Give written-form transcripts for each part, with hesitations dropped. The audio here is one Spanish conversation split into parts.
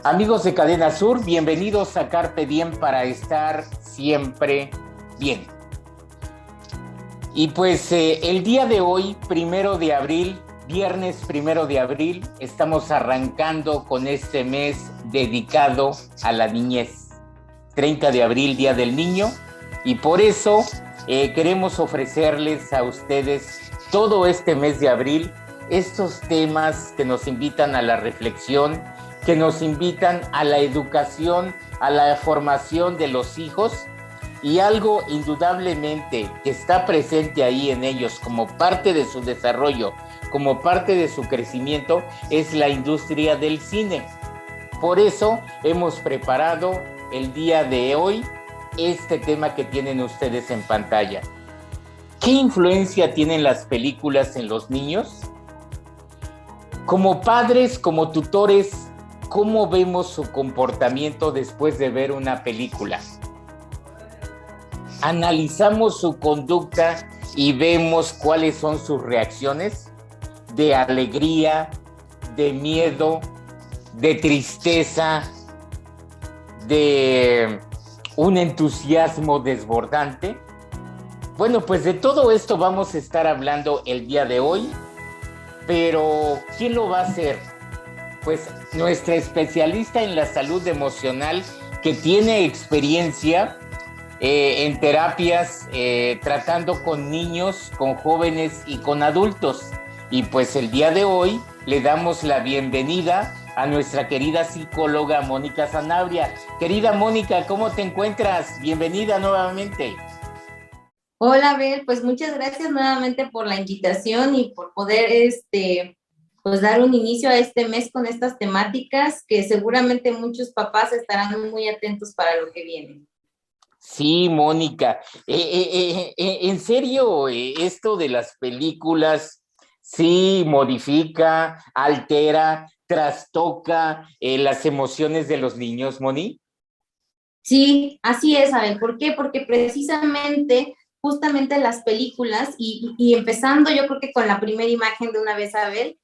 Amigos de Cadena Sur, bienvenidos a Carpe Diem para estar siempre bien. Y pues el día de hoy, 1 de abril, viernes 1 de abril, estamos arrancando con este mes dedicado a la niñez. 30 de abril, Día del Niño, y por eso queremos ofrecerles a ustedes todo este mes de abril estos temas que nos invitan a la reflexión, que nos invitan a la educación, a la formación de los hijos, y algo indudablemente que está presente ahí en ellos como parte de su desarrollo, como parte de su crecimiento, es la industria del cine. Por eso hemos preparado el día de hoy este tema que tienen ustedes en pantalla. ¿Qué influencia tienen las películas en los niños? Como padres, como tutores, ¿cómo vemos su comportamiento después de ver una película? Analizamos su conducta y vemos cuáles son sus reacciones de alegría, de miedo, de tristeza, de un entusiasmo desbordante. Bueno, pues de todo esto vamos a estar hablando el día de hoy, pero ¿quién lo va a hacer? Pues nuestra especialista en la salud emocional, que tiene experiencia en terapias, tratando con niños, con jóvenes y con adultos. Y pues el día de hoy le damos la bienvenida a nuestra querida psicóloga Mónica Sanabria. Querida Mónica, ¿cómo te encuentras? Bienvenida nuevamente. Hola, Abel, pues muchas gracias nuevamente por la invitación y por poder pues dar un inicio a este mes con estas temáticas que seguramente muchos papás estarán muy atentos para lo que viene. Sí, Mónica, en serio, esto de las películas sí modifica, altera, trastoca las emociones de los niños, Moni. Sí, así es, Abel. ¿Por qué? Porque precisamente, justamente las películas, y empezando yo creo que con la primera imagen de una vez, Abel,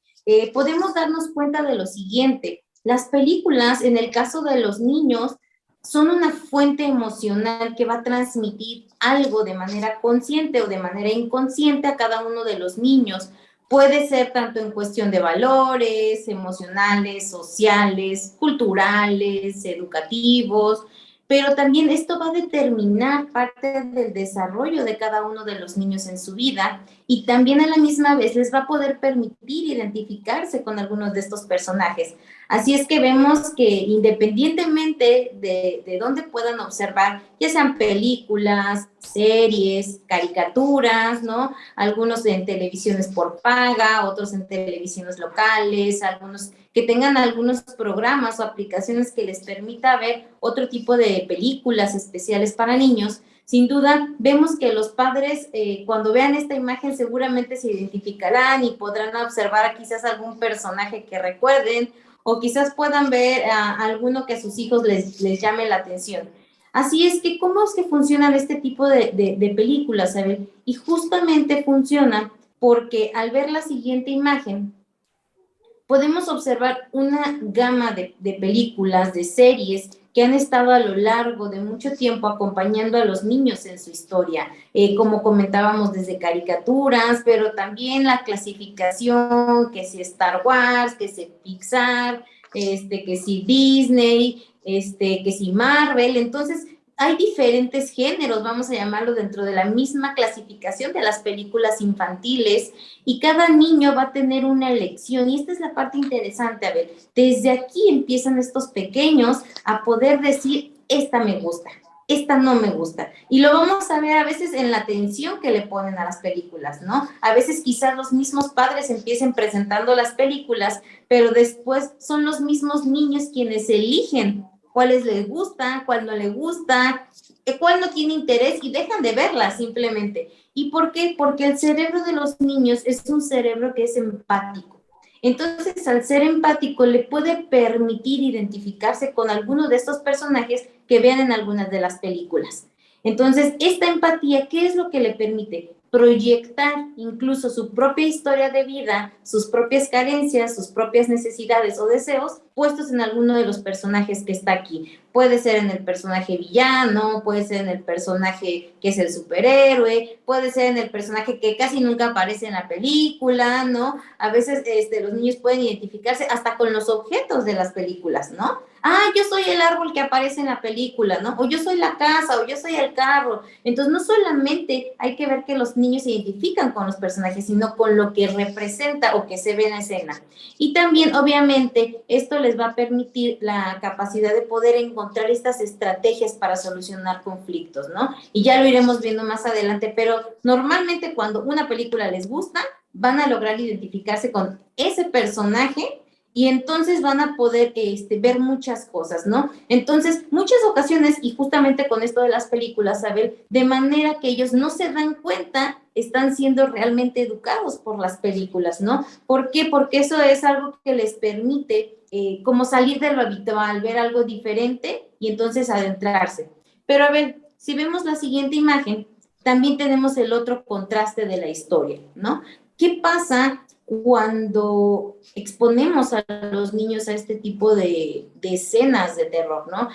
podemos darnos cuenta de lo siguiente. Las películas, en el caso de los niños, son una fuente emocional que va a transmitir algo de manera consciente o de manera inconsciente a cada uno de los niños. Puede ser tanto en cuestión de valores, emocionales, sociales, culturales, educativos, pero también esto va a determinar parte del desarrollo de cada uno de los niños en su vida y también a la misma vez les va a poder permitir identificarse con algunos de estos personajes. Así es que vemos que independientemente de dónde puedan observar, ya sean películas, series, caricaturas, ¿no? Algunos en televisiones por paga, otros en televisiones locales, algunos que tengan algunos programas o aplicaciones que les permita ver otro tipo de películas especiales para niños. Sin duda, vemos que los padres, cuando vean esta imagen, seguramente se identificarán y podrán observar quizás algún personaje que recuerden o quizás puedan ver a alguno que a sus hijos les llame la atención. Así es que, ¿cómo es que funcionan este tipo de películas, Abel? Y justamente funcionan porque al ver la siguiente imagen, podemos observar una gama de películas, de series que han estado a lo largo de mucho tiempo acompañando a los niños en su historia, como comentábamos desde caricaturas, pero también la clasificación, que si Star Wars, que si Pixar, que si Disney, que si Marvel. Entonces hay diferentes géneros, vamos a llamarlo, dentro de la misma clasificación de las películas infantiles, y cada niño va a tener una elección, y esta es la parte interesante. A ver, desde aquí empiezan estos pequeños a poder decir, esta me gusta, esta no me gusta, y lo vamos a ver a veces en la atención que le ponen a las películas, ¿no? A veces quizás los mismos padres empiecen presentando las películas, pero después son los mismos niños quienes eligen cuáles les gusta, cuál no les gusta, cuál no tiene interés, y dejan de verla simplemente. ¿Y por qué? Porque el cerebro de los niños es un cerebro que es empático. Entonces, al ser empático, le puede permitir identificarse con alguno de estos personajes que vean en algunas de las películas. Entonces, esta empatía, ¿qué es lo que le permite? proyectar incluso su propia historia de vida, sus propias carencias, sus propias necesidades o deseos puestos en alguno de los personajes que está aquí. Puede ser en el personaje villano, puede ser en el personaje que es el superhéroe, puede ser en el personaje que casi nunca aparece en la película, ¿no? A veces los niños pueden identificarse hasta con los objetos de las películas, ¿no? Ah, yo soy el árbol que aparece en la película, ¿no? O yo soy la casa, o yo soy el carro. Entonces, no solamente hay que ver que los niños se identifican con los personajes, sino con lo que representa o que se ve en la escena. Y también, obviamente, esto les va a permitir la capacidad de poder encontrar estas estrategias para solucionar conflictos, ¿no? Y ya lo iremos viendo más adelante, pero normalmente cuando una película les gusta, van a lograr identificarse con ese personaje y entonces van a poder ver muchas cosas, ¿no? Entonces, muchas ocasiones, y justamente con esto de las películas, Abel, de manera que ellos no se dan cuenta, están siendo realmente educados por las películas, ¿no? ¿Por qué? Porque eso es algo que les permite como salir de lo habitual, ver algo diferente y entonces adentrarse. Pero a ver, si vemos la siguiente imagen, también tenemos el otro contraste de la historia, ¿no? ¿Qué pasa cuando exponemos a los niños a este tipo de escenas de terror, ¿no?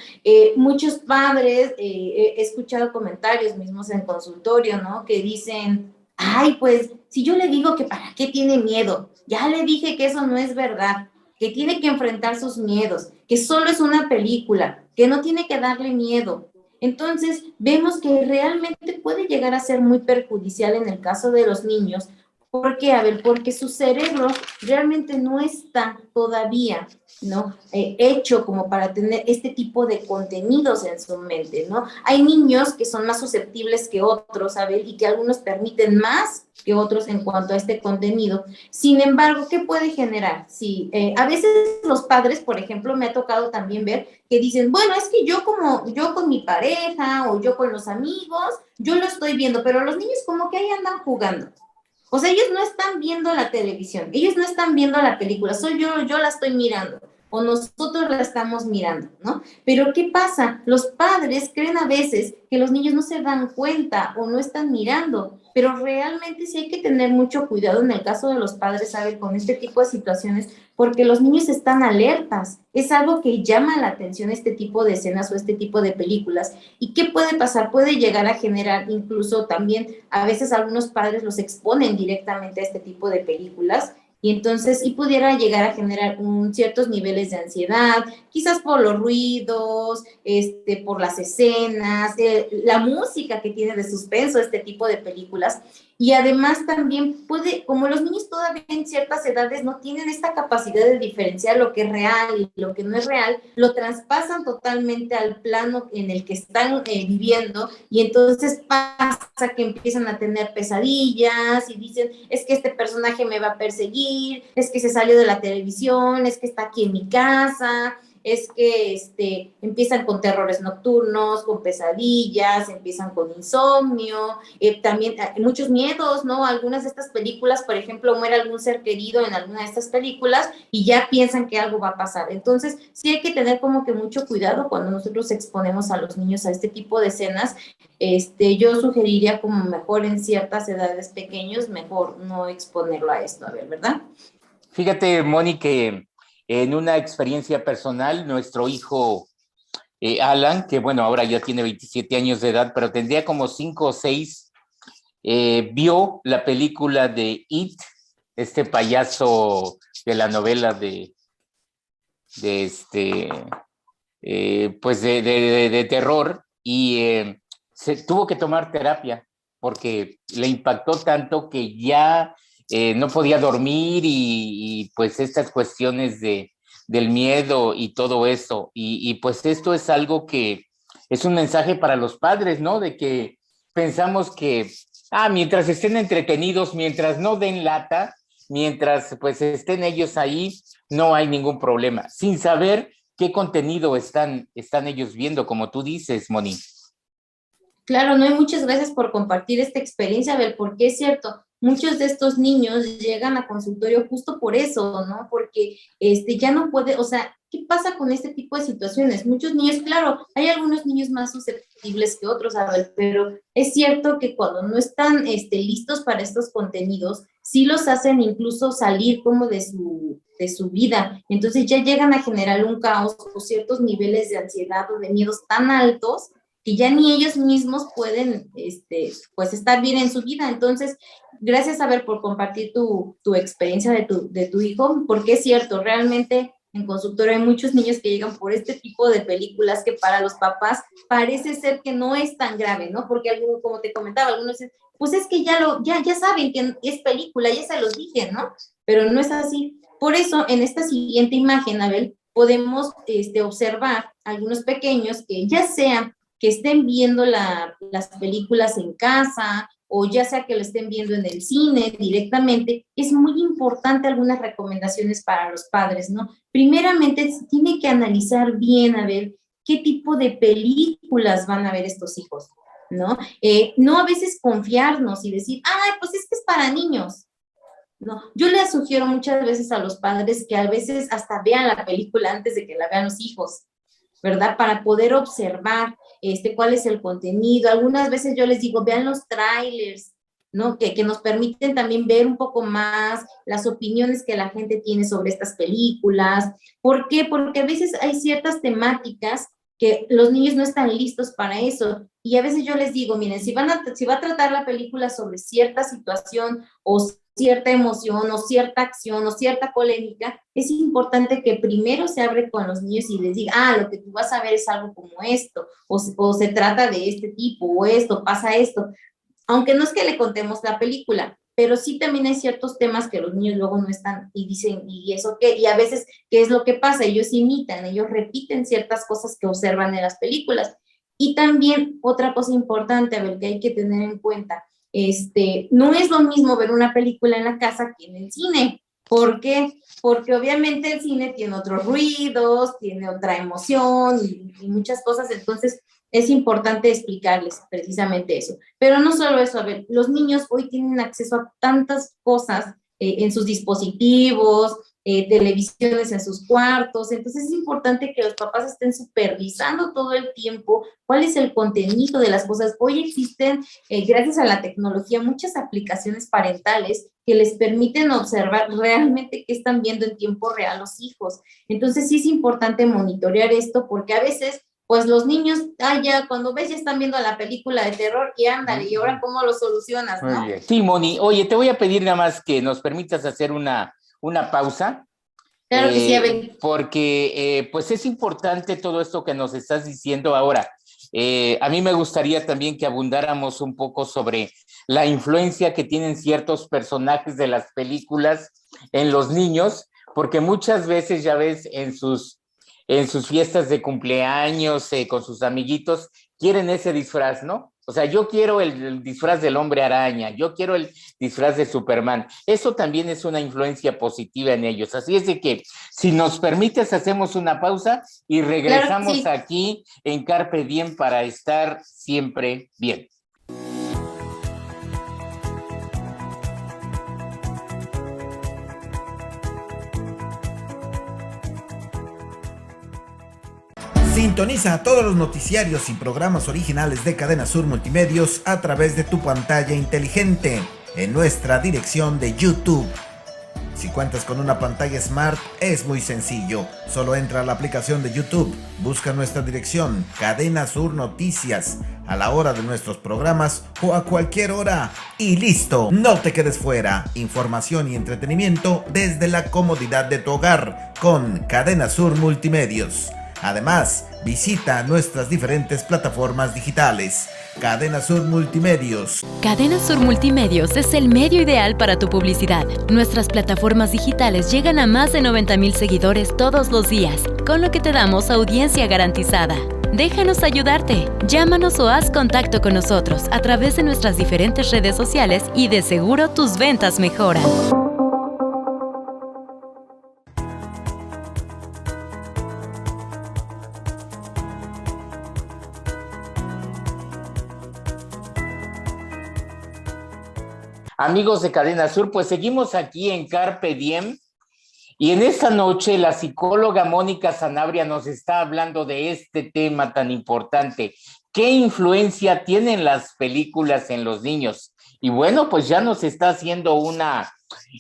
Muchos padres, he escuchado comentarios mismos en consultorio, ¿no? Que dicen, ay, pues, si yo le digo que para qué tiene miedo, ya le dije que eso no es verdad, que tiene que enfrentar sus miedos, que solo es una película, que no tiene que darle miedo. Entonces, vemos que realmente puede llegar a ser muy perjudicial en el caso de los niños. ¿Por qué? A ver, porque su cerebro realmente no está todavía, ¿no? Hecho como para tener este tipo de contenidos en su mente, ¿no? Hay niños que son más susceptibles que otros, a ver, y que algunos permiten más que otros en cuanto a este contenido. Sin embargo, ¿qué puede generar? Sí, a veces los padres, por ejemplo, me ha tocado también ver que dicen, bueno, es que yo con mi pareja o yo con los amigos, yo lo estoy viendo, pero los niños como que ahí andan jugando. O sea, ellos no están viendo la televisión, ellos no están viendo la película, soy yo la estoy mirando, o nosotros la estamos mirando, ¿no? Pero ¿qué pasa? Los padres creen a veces que los niños no se dan cuenta o no están mirando, pero realmente sí hay que tener mucho cuidado en el caso de los padres, ¿saben? Con este tipo de situaciones, porque los niños están alertas. Es algo que llama la atención este tipo de escenas o este tipo de películas. ¿Y qué puede pasar? Puede llegar a generar incluso también, a veces algunos padres los exponen directamente a este tipo de películas y entonces y pudiera llegar a generar ciertos niveles de ansiedad, quizás por los ruidos, por las escenas, la música que tiene de suspenso este tipo de películas. Y además también puede, como los niños todavía en ciertas edades no tienen esta capacidad de diferenciar lo que es real y lo que no es real, lo traspasan totalmente al plano en el que están viviendo y entonces pasa que empiezan a tener pesadillas y dicen, es que este personaje me va a perseguir, es que se salió de la televisión, es que está aquí en mi casa, es que empiezan con terrores nocturnos, con pesadillas, empiezan con insomnio, también muchos miedos, ¿no? Algunas de estas películas, por ejemplo, muere algún ser querido en alguna de estas películas y ya piensan que algo va a pasar. Entonces, sí hay que tener como que mucho cuidado cuando nosotros exponemos a los niños a este tipo de escenas. Yo sugeriría como mejor en ciertas edades pequeños, mejor no exponerlo a esto, a ver, ¿verdad? Fíjate, Moni, que en una experiencia personal, nuestro hijo Alan, que bueno, ahora ya tiene 27 años de edad, pero tendría como 5 o 6, vio la película de It, este payaso de la novela de pues de terror, y se tuvo que tomar terapia porque le impactó tanto que ya no podía dormir y pues estas cuestiones del miedo y todo eso. Y pues esto es algo que es un mensaje para los padres, ¿no? De que pensamos que, mientras estén entretenidos, mientras no den lata, mientras pues estén ellos ahí, no hay ningún problema, sin saber qué contenido están ellos viendo, como tú dices, Moni. Claro, no, y muchas gracias por compartir esta experiencia, Abel, porque es cierto, muchos de estos niños llegan a consultorio justo por eso, ¿no? Porque ya no puede, o sea, ¿qué pasa con este tipo de situaciones? Muchos niños, claro, hay algunos niños más susceptibles que otros, a ver, pero es cierto que cuando no están listos para estos contenidos, sí los hacen incluso salir como de su vida. Entonces ya llegan a generar un caos o ciertos niveles de ansiedad o de miedos tan altos que ya ni ellos mismos pueden pues estar bien en su vida. Entonces, gracias, a ver, por compartir tu experiencia de tu hijo, porque es cierto, realmente en consultorio hay muchos niños que llegan por este tipo de películas que para los papás parece ser que no es tan grave, ¿no? Porque algunos, como te comentaba, algunos dicen, pues es que ya saben que es película, ya se los dije, ¿no? Pero no es así. Por eso, en esta siguiente imagen, Abel, podemos observar algunos pequeños que ya sean que estén viendo las películas en casa o ya sea que lo estén viendo en el cine directamente, es muy importante algunas recomendaciones para los padres, ¿no? Primeramente, se tiene que analizar bien, a ver, qué tipo de películas van a ver estos hijos, ¿no? No a veces confiarnos y decir, ay, pues es que es para niños. No, yo les sugiero muchas veces a los padres que a veces hasta vean la película antes de que la vean los hijos, ¿verdad? Para poder observar cuál es el contenido. Algunas veces yo les digo, vean los trailers, ¿no? Que nos permiten también ver un poco más las opiniones que la gente tiene sobre estas películas. ¿Por qué? Porque a veces hay ciertas temáticas que los niños no están listos para eso. Y a veces yo les digo, miren, si va a tratar la película sobre cierta situación o cierta emoción o cierta acción o cierta polémica, es importante que primero se abre con los niños y les diga, lo que tú vas a ver es algo como esto, o se trata de este tipo, o esto, pasa esto. Aunque no es que le contemos la película, pero sí también hay ciertos temas que los niños luego no están y dicen, ¿y eso qué? Y a veces, ¿qué es lo que pasa? Ellos imitan, ellos repiten ciertas cosas que observan en las películas. Y también otra cosa importante, a ver, que hay que tener en cuenta, no es lo mismo ver una película en la casa que en el cine. ¿Por qué? Porque obviamente el cine tiene otros ruidos, tiene otra emoción y muchas cosas, entonces es importante explicarles precisamente eso. Pero no solo eso, a ver, los niños hoy tienen acceso a tantas cosas en sus dispositivos, televisiones en sus cuartos, entonces es importante que los papás estén supervisando todo el tiempo cuál es el contenido de las cosas. Hoy existen, gracias a la tecnología, muchas aplicaciones parentales que les permiten observar realmente qué están viendo en tiempo real los hijos. Entonces sí es importante monitorear esto porque a veces pues los niños, ya cuando ves ya están viendo la película de terror y ándale, ¿y ahora cómo lo solucionas, no? Muy bien. Sí, Moni, oye, te voy a pedir nada más que nos permitas hacer una pausa. Claro que sí, Abel. Porque pues es importante todo esto que nos estás diciendo ahora. A mí me gustaría también que abundáramos un poco sobre la influencia que tienen ciertos personajes de las películas en los niños, porque muchas veces ya ves en sus fiestas de cumpleaños con sus amiguitos, quieren ese disfraz, ¿no? O sea, yo quiero el disfraz del Hombre Araña, yo quiero el disfraz de Superman. Eso también es una influencia positiva en ellos. Así es de que, si nos permites, hacemos una pausa y regresamos Claro, sí. aquí en Carpe Diem para estar siempre bien. Sintoniza todos los noticiarios y programas originales de Cadena Sur Multimedios a través de tu pantalla inteligente en nuestra dirección de YouTube. Si cuentas con una pantalla Smart, es muy sencillo. Solo entra a la aplicación de YouTube, busca nuestra dirección, Cadena Sur Noticias, a la hora de nuestros programas o a cualquier hora. Y listo, no te quedes fuera. Información y entretenimiento desde la comodidad de tu hogar con Cadena Sur Multimedios. Además, visita nuestras diferentes plataformas digitales. Cadena Sur Multimedios. Cadena Sur Multimedios es el medio ideal para tu publicidad. Nuestras plataformas digitales llegan a más de 90,000 seguidores todos los días, con lo que te damos audiencia garantizada. Déjanos ayudarte. Llámanos o haz contacto con nosotros a través de nuestras diferentes redes sociales y de seguro tus ventas mejoran. amigos de Cadena Sur, pues seguimos aquí en Carpe Diem y en esta noche la psicóloga Mónica Sanabria nos está hablando de este tema tan importante. ¿Qué influencia tienen las películas en los niños? Y bueno, pues ya nos está haciendo una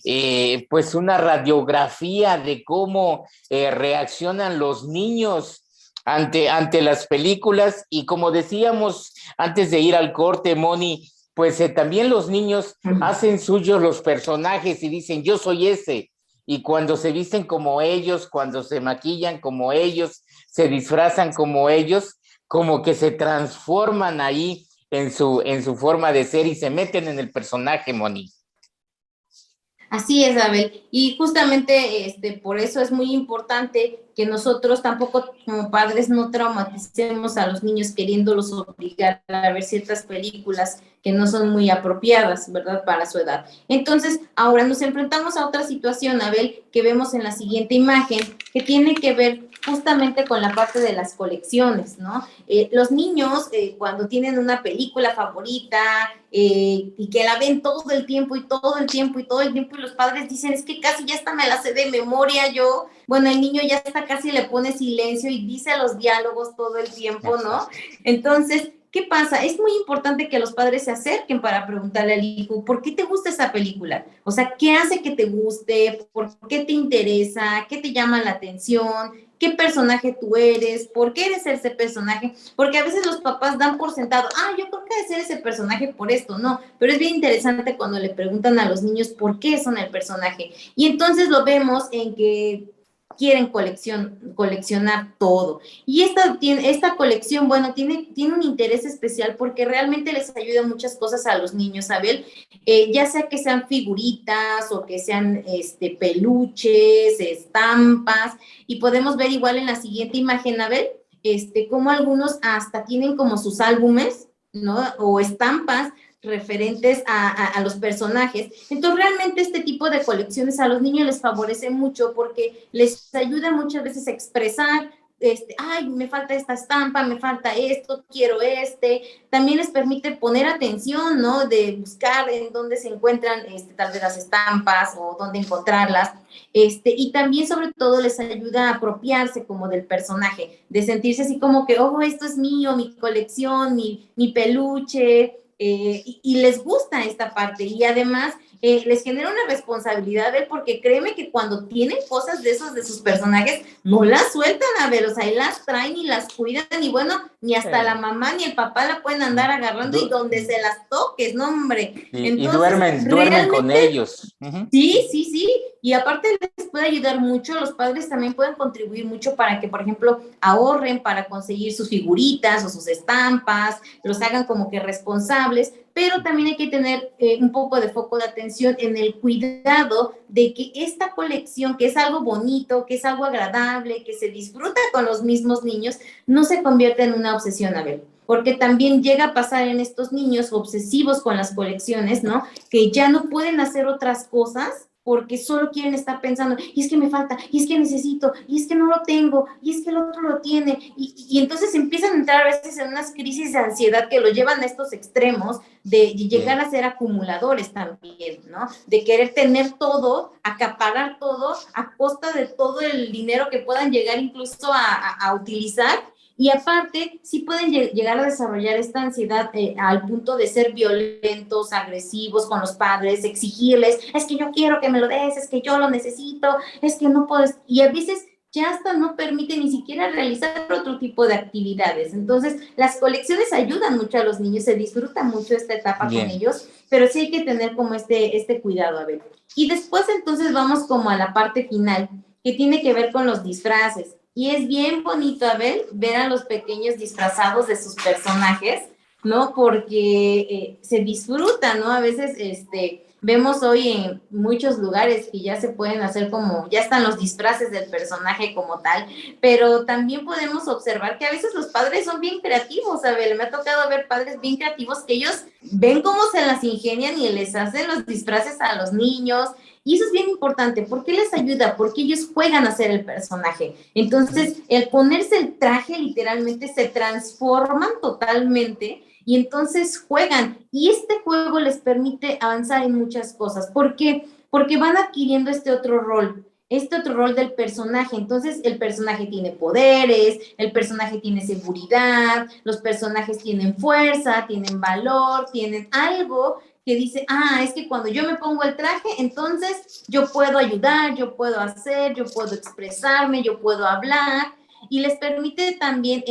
radiografía de cómo reaccionan los niños ante las películas, y como decíamos antes de ir al corte, Moni, pues también los niños hacen suyos los personajes y dicen yo soy ese, y cuando se visten como ellos, cuando se maquillan como ellos, se disfrazan como ellos, como que se transforman ahí en su forma de ser y se meten en el personaje, Moni. Así es, Abel, y justamente por eso es muy importante que nosotros tampoco como padres no traumaticemos a los niños queriéndolos obligar a ver ciertas películas que no son muy apropiadas, ¿verdad?, para su edad. Entonces, ahora nos enfrentamos a otra situación, Abel, que vemos en la siguiente imagen, que tiene que ver justamente con la parte de las colecciones, ¿no? Los niños, cuando tienen una película favorita y que la ven todo el tiempo, y los padres dicen, es que casi ya hasta me la sé de memoria yo. Bueno, el niño ya hasta casi le pone silencio y dice los diálogos todo el tiempo, ¿no? Entonces, ¿qué pasa? Es muy importante que los padres se acerquen para preguntarle al hijo, ¿por qué te gusta esa película? O sea, ¿qué hace que te guste? ¿Por qué te interesa? ¿Qué te llama la atención? ¿Qué personaje tú eres? ¿Por qué eres ese personaje? Porque a veces los papás dan por sentado, yo creo que debe ser ese personaje por esto, no, pero es bien interesante cuando le preguntan a los niños por qué son el personaje, y entonces lo vemos en que quieren coleccionar todo, y esta colección, bueno, tiene un interés especial porque realmente les ayuda muchas cosas a los niños, Abel, ya sea que sean figuritas o que sean peluches, estampas, y podemos ver igual en la siguiente imagen, Abel, como algunos hasta tienen como sus álbumes, ¿no?, o estampas referentes a los personajes. Entonces, realmente este tipo de colecciones a los niños les favorece mucho porque les ayuda muchas veces a expresar, me falta esta estampa, me falta esto, quiero También les permite poner atención, ¿no?, de buscar en dónde se encuentran tal vez las estampas o dónde encontrarlas, y también sobre todo les ayuda a apropiarse como del personaje, de sentirse así como que, esto es mío, mi colección, mi peluche, y les gusta esta parte, y además les genera una responsabilidad, porque créeme que cuando tienen cosas de sus personajes, no las sueltan, a ver, o sea, y las traen y las cuidan, y bueno, ni hasta la mamá ni el papá la pueden andar agarrando y donde se las toques, no, hombre. Entonces, y duermen con ellos. Uh-huh. Sí, y aparte les puede ayudar mucho, los padres también pueden contribuir mucho para que, por ejemplo, ahorren para conseguir sus figuritas o sus estampas, los hagan como que responsables, pero también hay que tener un poco de foco de atención en el cuidado de que esta colección, que es algo bonito, que es algo agradable, que se disfruta con los mismos niños, no se convierta en una obsesión, Abel. Porque también llega a pasar en estos niños obsesivos con las colecciones, ¿no?, que ya no pueden hacer otras cosas porque solo quieren estar pensando, y es que me falta, y es que necesito, y es que no lo tengo, y es que el otro lo tiene, y entonces empiezan a entrar a veces en unas crisis de ansiedad que lo llevan a estos extremos de llegar a ser acumuladores también, ¿no?, de querer tener todo, acaparar todo, a costa de todo el dinero que puedan llegar incluso a utilizar. Y aparte, sí pueden llegar a desarrollar esta ansiedad al punto de ser violentos, agresivos con los padres, exigirles, es que yo quiero que me lo des, es que yo lo necesito, es que no puedo, y a veces ya hasta no permite ni siquiera realizar otro tipo de actividades. Entonces, las colecciones ayudan mucho a los niños, se disfruta mucho esta etapa con ellos, pero sí hay que tener como este cuidado, a ver. Y después entonces vamos como a la parte final, que tiene que ver con los disfraces. Y es bien bonito, Abel, ver a los pequeños disfrazados de sus personajes, ¿no? Porque se disfruta, ¿no? A veces vemos hoy en muchos lugares que ya se pueden hacer como, ya están los disfraces del personaje como tal, pero también podemos observar que a veces los padres son bien creativos, Abel. Me ha tocado ver padres bien creativos que ellos ven cómo se las ingenian y les hacen los disfraces a los niños. Y eso es bien importante. ¿Por qué les ayuda? Porque ellos juegan a ser el personaje. Entonces, el ponerse el traje, literalmente, se transforman totalmente y entonces juegan, y este juego les permite avanzar en muchas cosas. ¿Por qué? Porque van adquiriendo este otro rol del personaje. Entonces el personaje tiene poderes, el personaje tiene seguridad, los personajes tienen fuerza, tienen valor, tienen algo que dice, es que cuando yo me pongo el traje, entonces yo puedo ayudar, yo puedo hacer, yo puedo expresarme, yo puedo hablar, y les permite también,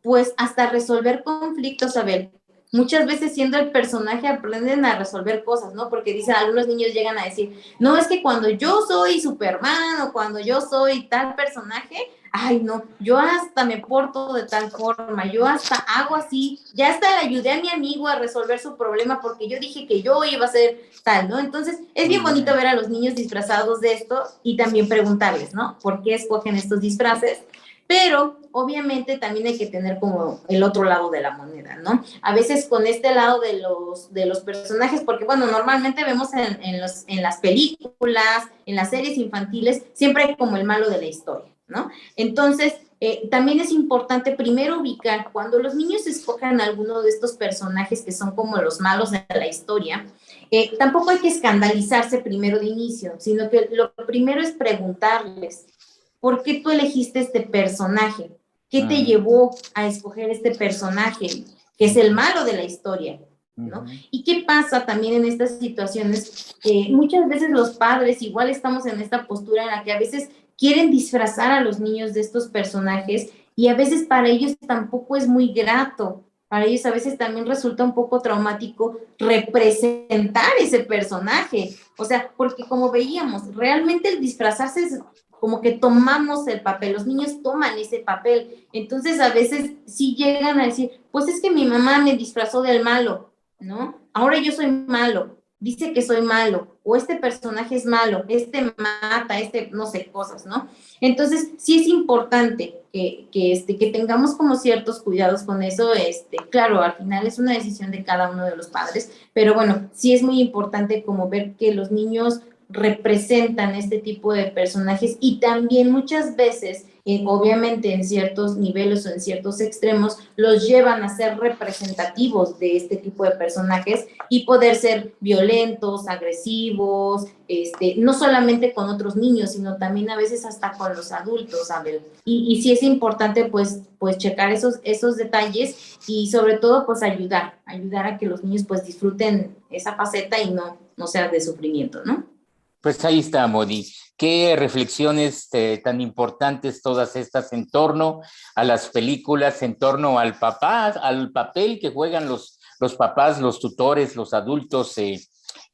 pues, hasta resolver conflictos. A ver, muchas veces siendo el personaje aprenden a resolver cosas, ¿no? Porque dicen, algunos niños llegan a decir, no, es que cuando yo soy Superman o cuando yo soy tal personaje, ay, no, yo hasta me porto de tal forma, yo hasta hago así, ya hasta le ayudé a mi amigo a resolver su problema porque yo dije que yo iba a ser tal, ¿no? Entonces, es bien bonito ver a los niños disfrazados de esto y también preguntarles, ¿no? ¿Por qué escogen estos disfraces? Pero obviamente también hay que tener como el otro lado de la moneda, ¿no? A veces con este lado de los personajes, porque bueno, normalmente vemos en las películas, en las series infantiles, siempre hay como el malo de la historia, ¿no? Entonces, también es importante primero ubicar, cuando los niños escojan alguno de estos personajes que son como los malos de la historia, tampoco hay que escandalizarse primero de inicio, sino que lo primero es preguntarles, ¿por qué tú elegiste este personaje? ¿Qué te llevó a escoger este personaje, que es el malo de la historia, ¿no? ¿Y qué pasa también en estas situaciones? Muchas veces los padres igual estamos en esta postura en la que a veces quieren disfrazar a los niños de estos personajes y a veces para ellos tampoco es muy grato. Para ellos a veces también resulta un poco traumático representar ese personaje. O sea, porque como veíamos, realmente el disfrazarse es como que tomamos el papel, los niños toman ese papel. Entonces a veces sí llegan a decir, pues es que mi mamá me disfrazó del malo, ¿no? Ahora yo soy malo, dice que soy malo, o este personaje es malo, este mata, no sé, cosas, ¿no? Entonces sí es importante que tengamos como ciertos cuidados con eso. Claro, al final es una decisión de cada uno de los padres, pero bueno, sí es muy importante como ver que los niños representan este tipo de personajes y también muchas veces, obviamente en ciertos niveles o en ciertos extremos, los llevan a ser representativos de este tipo de personajes y poder ser violentos, agresivos, no solamente con otros niños, sino también a veces hasta con los adultos, Abel. Y sí es importante pues checar esos detalles y sobre todo pues ayudar a que los niños pues disfruten esa faceta y no sea de sufrimiento, ¿no? Pues ahí está, Moni. Qué reflexiones tan importantes todas estas en torno a las películas, en torno al papel que juegan los papás, los tutores, los adultos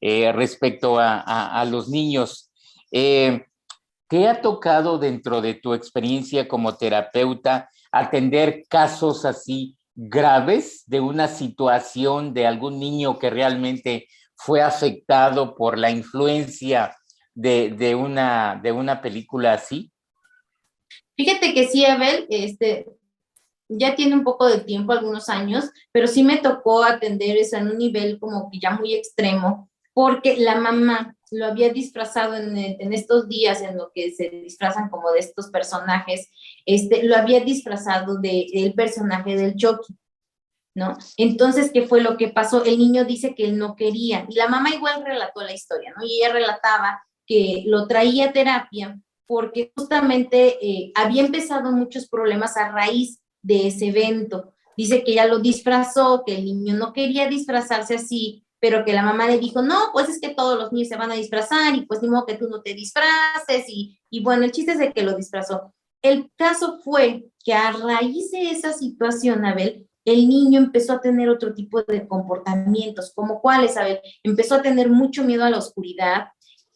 respecto a los niños. ¿Te ha tocado dentro de tu experiencia como terapeuta atender casos así graves de una situación de algún niño que realmente fue afectado por la influencia de una película así? Fíjate que sí, Abel, ya tiene un poco de tiempo, algunos años, pero sí me tocó atender eso en un nivel como que ya muy extremo, porque la mamá lo había disfrazado en estos días en lo que se disfrazan como de estos personajes, lo había disfrazado del personaje del Chucky, ¿no? Entonces, ¿qué fue lo que pasó? El niño dice que él no quería, y la mamá igual relató la historia, ¿no? Y ella relataba que lo traía a terapia porque justamente había empezado muchos problemas a raíz de ese evento. Dice que ella lo disfrazó, que el niño no quería disfrazarse así, pero que la mamá le dijo, no, pues es que todos los niños se van a disfrazar y pues ni modo que tú no te disfraces y bueno, el chiste es de que lo disfrazó. El caso fue que a raíz de esa situación, Abel, el niño empezó a tener otro tipo de comportamientos, como cuáles, Abel, empezó a tener mucho miedo a la oscuridad,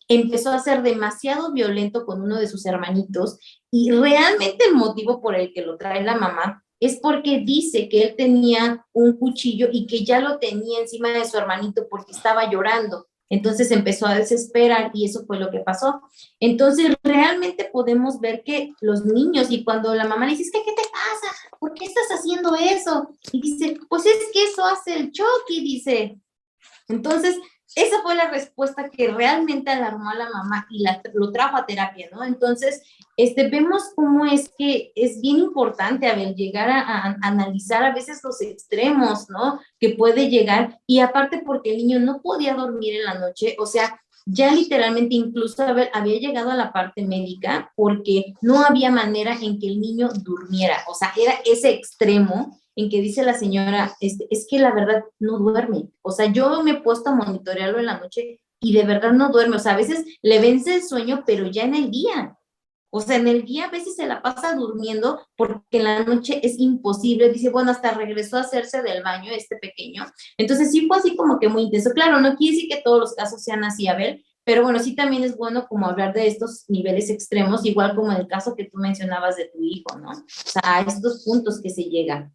empezó a ser demasiado violento con uno de sus hermanitos y realmente el motivo por el que lo trae la mamá es porque dice que él tenía un cuchillo y que ya lo tenía encima de su hermanito porque estaba llorando. Entonces empezó a desesperar y eso fue lo que pasó. Entonces realmente podemos ver que los niños, y cuando la mamá le dice, ¿qué te pasa? ¿Por qué estás haciendo eso? Y dice, pues es que eso hace el Chucky, dice. Entonces esa fue la respuesta que realmente alarmó a la mamá y lo trajo a terapia, ¿no? Entonces, vemos cómo es que es bien importante, a ver, llegar a analizar a veces los extremos, ¿no? Que puede llegar, y aparte porque el niño no podía dormir en la noche, o sea, ya literalmente incluso había llegado a la parte médica porque no había manera en que el niño durmiera, o sea, era ese extremo en que dice la señora, es que la verdad no duerme, o sea, yo me he puesto a monitorearlo en la noche y de verdad no duerme, o sea, a veces le vence el sueño, pero ya en el día, o sea, en el día a veces se la pasa durmiendo porque en la noche es imposible, dice, bueno, hasta regresó a hacerse del baño pequeño, entonces sí fue así como que muy intenso, claro, no quiere decir que todos los casos sean así, Abel, pero bueno, sí también es bueno como hablar de estos niveles extremos, igual como en el caso que tú mencionabas de tu hijo, ¿no? O sea, a estos puntos que se llegan.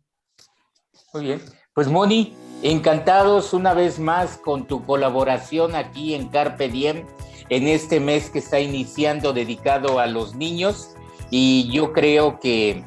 Muy bien. Pues Moni, encantados una vez más con tu colaboración aquí en Carpe Diem, en este mes que está iniciando dedicado a los niños, y yo creo que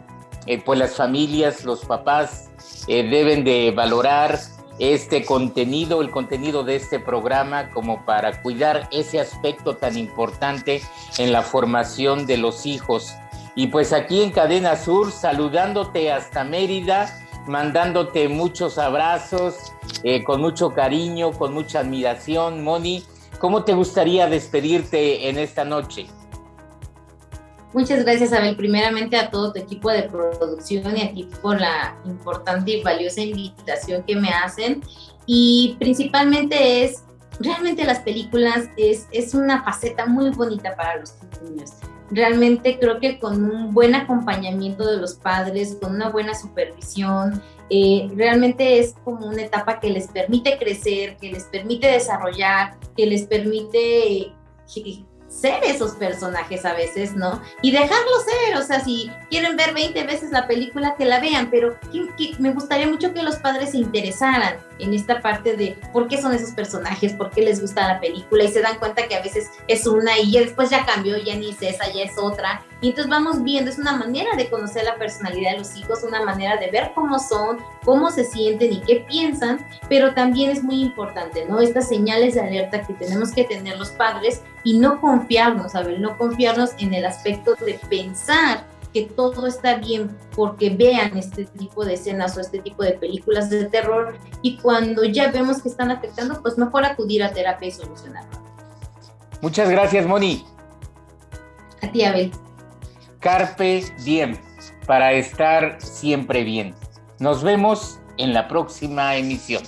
pues las familias, los papás deben de valorar este contenido, el contenido de este programa, como para cuidar ese aspecto tan importante en la formación de los hijos. Y pues aquí en Cadena Sur, saludándote hasta Mérida, mandándote muchos abrazos, con mucho cariño, con mucha admiración. Moni, ¿cómo te gustaría despedirte en esta noche? Muchas gracias, Abel, primeramente a todo tu equipo de producción y a ti por la importante y valiosa invitación que me hacen, y principalmente realmente las películas es una faceta muy bonita para los niños. Realmente creo que con un buen acompañamiento de los padres, con una buena supervisión, realmente es como una etapa que les permite crecer, que les permite desarrollar, que les permite ser esos personajes a veces, ¿no? Y dejarlos ser, o sea, si quieren ver 20 veces la película, que la vean, pero me gustaría mucho que los padres se interesaran en esta parte de por qué son esos personajes, por qué les gusta la película, y se dan cuenta que a veces es una y ya después ya cambió, ya ni es esa, ya es otra, y entonces vamos viendo, es una manera de conocer la personalidad de los hijos, una manera de ver cómo son, cómo se sienten y qué piensan, pero también es muy importante, ¿no? Estas señales de alerta que tenemos que tener los padres y no confiarnos, ¿sabes? No confiarnos en el aspecto de pensar que todo está bien porque vean este tipo de escenas o este tipo de películas de terror, y cuando ya vemos que están afectando, pues mejor acudir a terapia y solucionarlo. Muchas gracias, Moni. A ti, Abel. Carpe Diem, para estar siempre bien. Nos vemos en la próxima emisión.